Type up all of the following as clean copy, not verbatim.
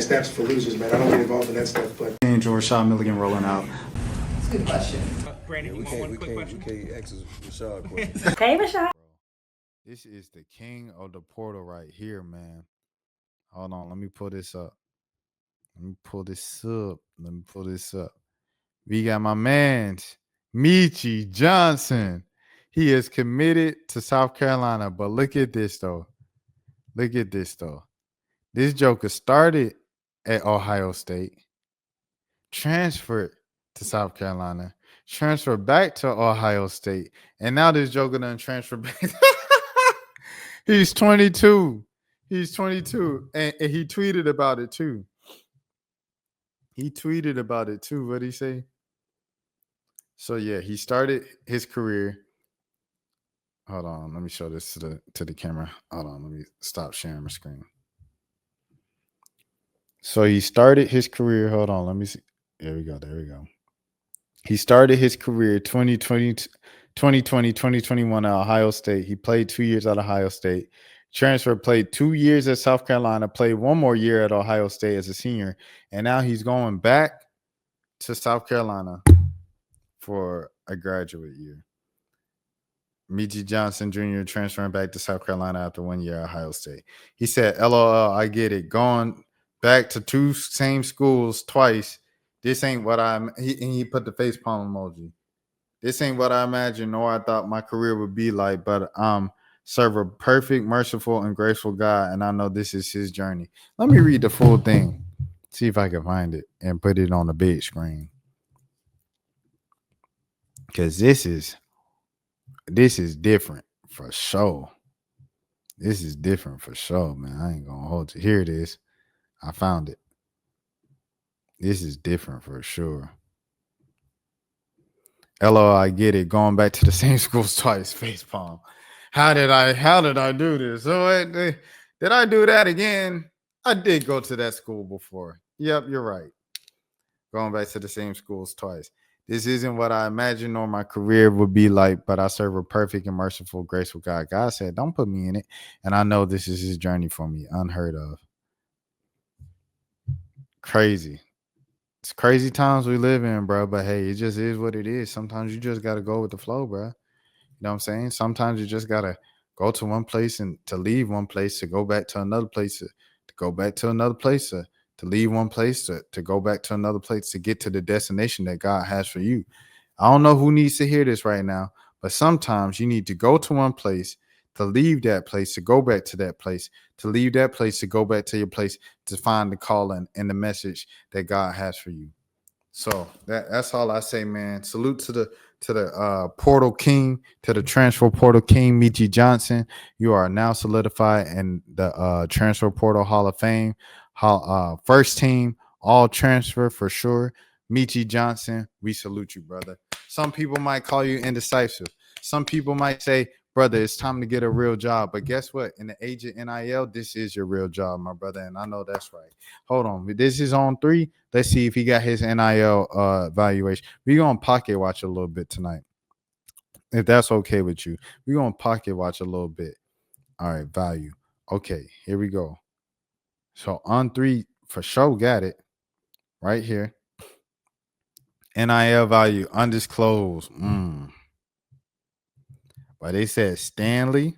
steps for losers, man. I don't get involved in that stuff, but. George Rashad Milligan rolling out. That's a good question. Brandon, we can't ask Rashad questions. Hey, Rashad. this is the king of the portal right here, man. Hold on, let me pull this up. We got my man, Meechie Johnson. He is committed to South Carolina, but look at this, though. This joker started at Ohio State, transferred to South Carolina, transferred back to Ohio State, and now this joker done transferred back. He's 22. And he tweeted about it too. What'd he say? So yeah, he started his career. Hold on, let me show this to the camera. Hold on, let me stop sharing my screen. So he started his career. Hold on, let me see. There we go. He started his career 2020, 2021 at Ohio State. He played 2 years at Ohio State. Transferred, played 2 years at South Carolina, played one more year at Ohio State as a senior, and now he's going back to South Carolina for a graduate year. Meechie Johnson Jr. transferring back to South Carolina after 1 year at Ohio State. He said, LOL, I get it. Going back to two same schools twice. This ain't what he put the face palm emoji. This ain't what I imagined or I thought my career would be like, but serve a perfect, merciful, and graceful God, and I know this is his journey. Let me read the full thing. See if I can find it and put it on the big screen. Because this is different for sure. This is different for sure, man. I ain't gonna hold you. Here it is. I found it. This is different for sure. LOL, I get it. Going back to the same schools twice. Facepalm. How did I do this? So did I do that again? I did go to that school before. Yep, you're right. Going back to the same schools twice. This isn't what I imagined or my career would be like, but I serve a perfect and merciful, graceful God. God said, don't put me in it. And I know this is his journey for me. Unheard of. Crazy. It's crazy times we live in, bro. But hey, it just is what it is. Sometimes you just got to go with the flow, bro. You know what I'm saying? Sometimes you just got to go to one place and to leave one place to go back to another place, to go back to another place, to leave one place, to go back to another place, to get to the destination that God has for you. I don't know who needs to hear this right now, but sometimes you need to go to one place, to leave that place, to go back to that place, to leave that place, to go back to your place, to find the calling and the message that God has for you. So that's all I say, man. Salute to the portal king, to the transfer portal king, Meechie Johnson. You are now solidified in the transfer portal Hall of Fame. First team, all transfer for sure. Meechie Johnson, we salute you, brother. Some people might call you indecisive. Some people might say, brother, it's time to get a real job. But guess what? In the age of NIL, this is your real job, my brother. And I know that's right. Hold on. This is on 3. Let's see if he got his NIL evaluation. We're going to pocket watch a little bit tonight. If that's okay with you. We're going to pocket watch a little bit. All right, value. Okay, here we go. So on 3, for sure, got it. Right here. NIL value, undisclosed. But they said Stanley,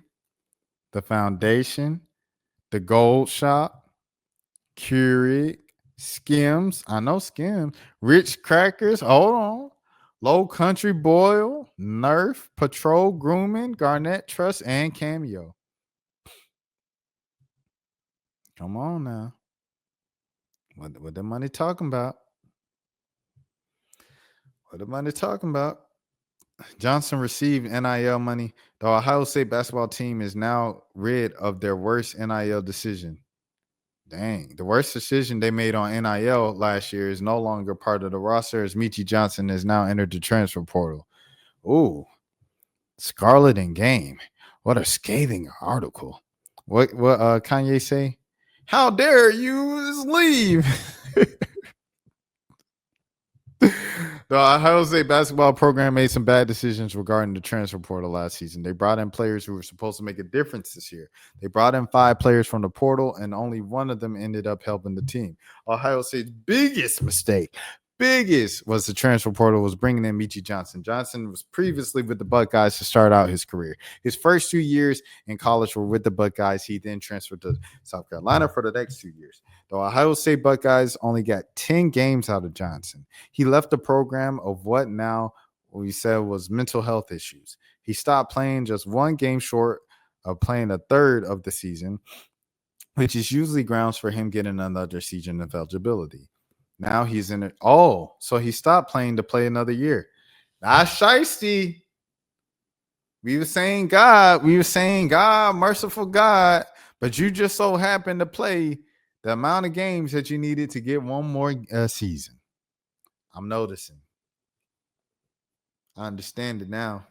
the Foundation, the Gold Shop, Keurig, Skims. I know Skims. Rich Crackers. Hold on. Low Country Boil, Nerf, Patrol Grooming, Garnett Trust, and Cameo. Come on now. What the money talking about? What the money talking about? Johnson received NIL money. The Ohio State basketball team is now rid of their worst NIL decision. Dang. The worst decision they made on NIL last year is no longer part of the roster, as Meechie Johnson has now entered the transfer portal. Ooh. Scarlet and Game. What a scathing article. What Kanye say? How dare you leave? The Ohio State basketball program made some bad decisions regarding the transfer portal last season. They brought in players who were supposed to make a difference this year. They brought in 5 players from the portal, and only one of them ended up helping the team. Ohio State's biggest mistake, was the transfer portal, was bringing in Meechie Johnson. Johnson was previously with the Buckeyes to start out his career. His first 2 years in college were with the Buckeyes. He then transferred to South Carolina for the next 2 years. The Ohio State Buckeyes only got 10 games out of Johnson. He left the program of what now we said was mental health issues. He stopped playing just 1 game short of playing a third of the season, which is usually grounds for him getting another season of eligibility. Now he's in it. Oh, so he stopped playing to play another year. That's shiesty. We were saying God, merciful God, but you just so happened to play the amount of games that you needed to get one more season. I'm noticing. I understand it now.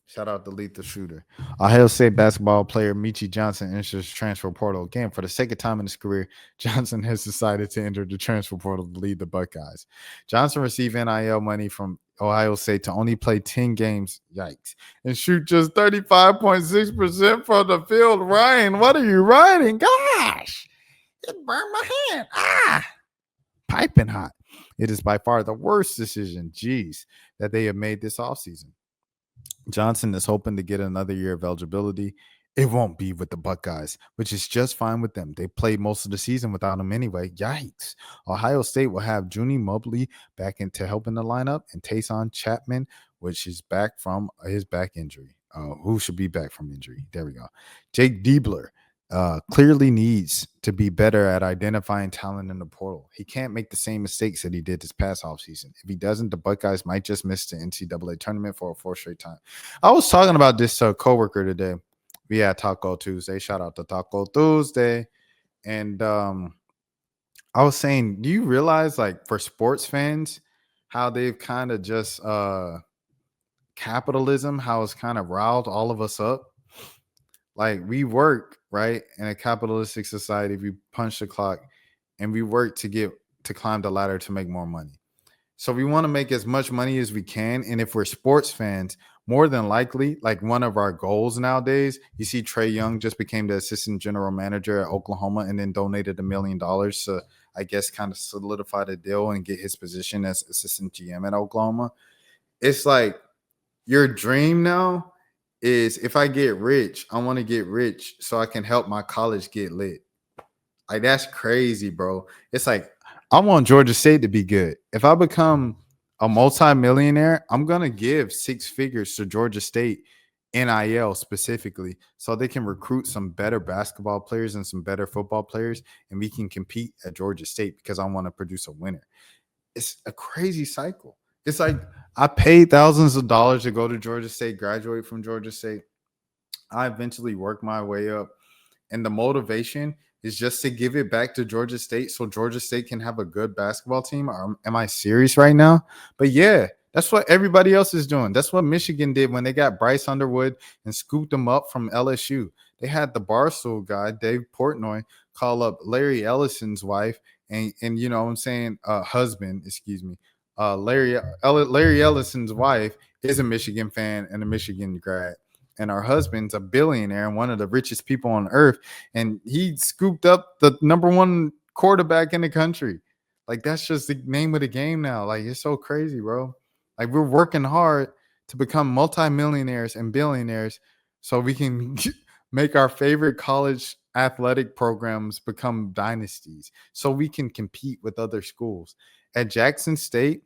Shout out to Lethal Shooter. Ohio State basketball player Meechie Johnson enters transfer portal. Again, for the second time in his career, Johnson has decided to enter the transfer portal to lead the Buckeyes. Johnson received NIL money from Ohio State to only play 10 games, yikes, and shoot just 35.6% from the field. Ryan, what are you writing? Gosh, it burned my hand. Piping hot. It is by far the worst decision, that they have made this offseason. Johnson is hoping to get another year of eligibility. It won't be with the Buckeyes, which is just fine with them. They played most of the season without him anyway. Yikes. Ohio State will have Junie Mobley back into help in the lineup, and Tayson Chapman, which is back from his back injury. Who should be back from injury? There we go. Jake Diebler clearly needs to be better at identifying talent in the portal. He can't make the same mistakes that he did this past offseason. If he doesn't, the Buckeyes might just miss the NCAA tournament for a 4th straight time. I was talking about this to a coworker today. We had Taco Tuesday. Shout out to Taco Tuesday. And I was saying, do you realize, like, for sports fans, how they've kind of just capitalism, how it's kind of riled all of us up? Like, we work, right, in a capitalistic society. We punch the clock and we work to climb the ladder to make more money. So we want to make as much money as we can. And if we're sports fans, more than likely, like, one of our goals nowadays, you see Trae Young just became the assistant general manager at Oklahoma and then donated $1 million to, I guess, kind of solidify the deal and get his position as assistant GM at Oklahoma. It's like, your dream now is, if I get rich, I want to get rich so I can help my college get lit. Like, that's crazy, bro. It's like, I want Georgia State to be good. If I become a multimillionaire, I'm going to give 6 figures to Georgia State NIL specifically so they can recruit some better basketball players and some better football players, and we can compete at Georgia State because I want to produce a winner. It's a crazy cycle. It's like, I paid thousands of dollars to go to Georgia State, graduate from Georgia State. I eventually worked my way up, and the motivation is just to give it back to Georgia State so Georgia State can have a good basketball team. Am I serious right now? But yeah, that's what everybody else is doing. That's what Michigan did when they got Bryce Underwood and scooped him up from LSU. They had the Barstool guy, Dave Portnoy, call up Larry Ellison's wife and you know what I'm saying, husband, excuse me. Larry Ellison's wife is a Michigan fan and a Michigan grad. And our husband's a billionaire and one of the richest people on earth. And he scooped up the #1 quarterback in the country. Like, that's just the name of the game now. Like, it's so crazy, bro. Like, we're working hard to become multimillionaires and billionaires so we can make our favorite college athletic programs become dynasties so we can compete with other schools. At Jackson State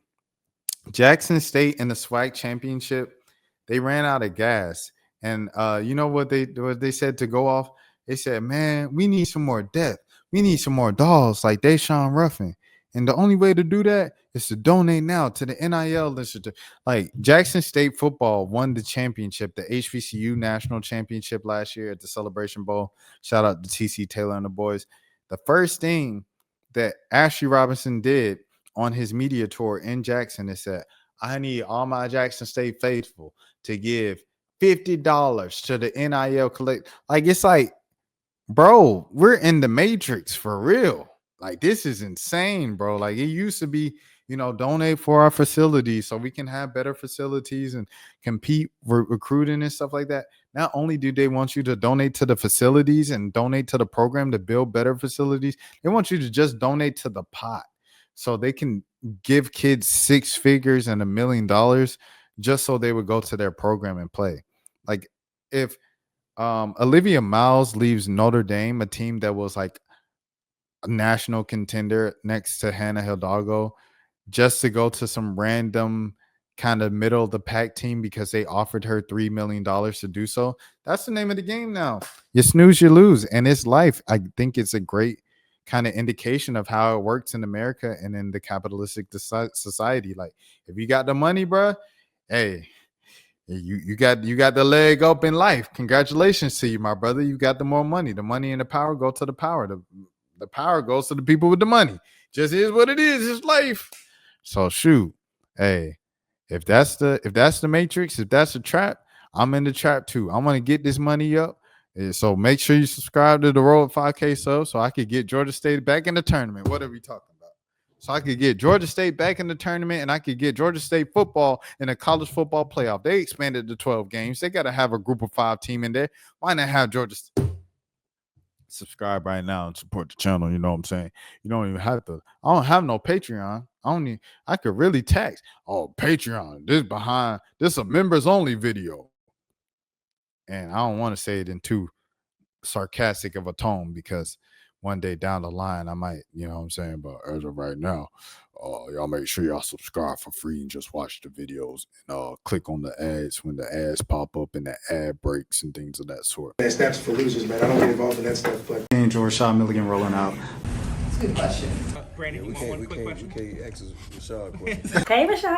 in the SWAC championship, they ran out of gas. And you know what they said to go off? They said, man, we need some more depth. We need some more dogs like Deshaun Ruffin. And the only way to do that is to donate now to the NIL initiative. Like, Jackson State football won the championship, the HBCU national championship last year at the Celebration Bowl. Shout out to TC Taylor and the boys. The first thing that Ashley Robinson did on his media tour in Jackson is that, I need all my Jackson State faithful to give $50 to the NIL collect. Like, it's like, bro, we're in the Matrix for real. Like, this is insane, bro. Like, it used to be, donate for our facilities so we can have better facilities and compete recruiting and stuff like that. Not only do they want you to donate to the facilities and donate to the program to build better facilities, they want you to just donate to the pot so they can give kids 6 figures and $1 million just so they would go to their program and play. Like, if Olivia Miles leaves Notre Dame, a team that was like a national contender next to Hannah Hidalgo, just to go to some random kind of middle of the pack team because they offered her $3 million to do so. That's the name of the game now. You snooze, you lose. And it's life. I think it's a great kind of indication of how it works in America and in the capitalistic society. Like, if you got the money, bro, hey, you got the leg up in life. Congratulations to you, my brother. You got the more money. The money and the power go to the power. The power goes to the people with the money. Just is what it is. It's life. So shoot, hey, if that's the matrix, if that's the trap, I'm in the trap too. I want to get this money up. So make sure you subscribe to the Road 5K sub so I could get Georgia State back in the tournament. What are we talking about? So I could get Georgia State back in the tournament and I could get Georgia State football in a college football playoff. They expanded to 12 games. They got to have a group of 5 team in there. Why not have Georgia State? Subscribe right now and support the channel. You know what I'm saying? You don't even have to. I don't have no Patreon. I could really tax. Oh, Patreon. This a members only video. And I don't want to say it in too sarcastic of a tone because one day down the line I might, you know what I'm saying? But as of right now, y'all make sure y'all subscribe for free and just watch the videos and click on the ads when the ads pop up and the ad breaks and things of that sort. That snaps for losers, man. I don't get involved in that stuff, but Angel Rashad Milligan rolling out. That's a good question. We can't ask Rashad a question. Hey, Rashad.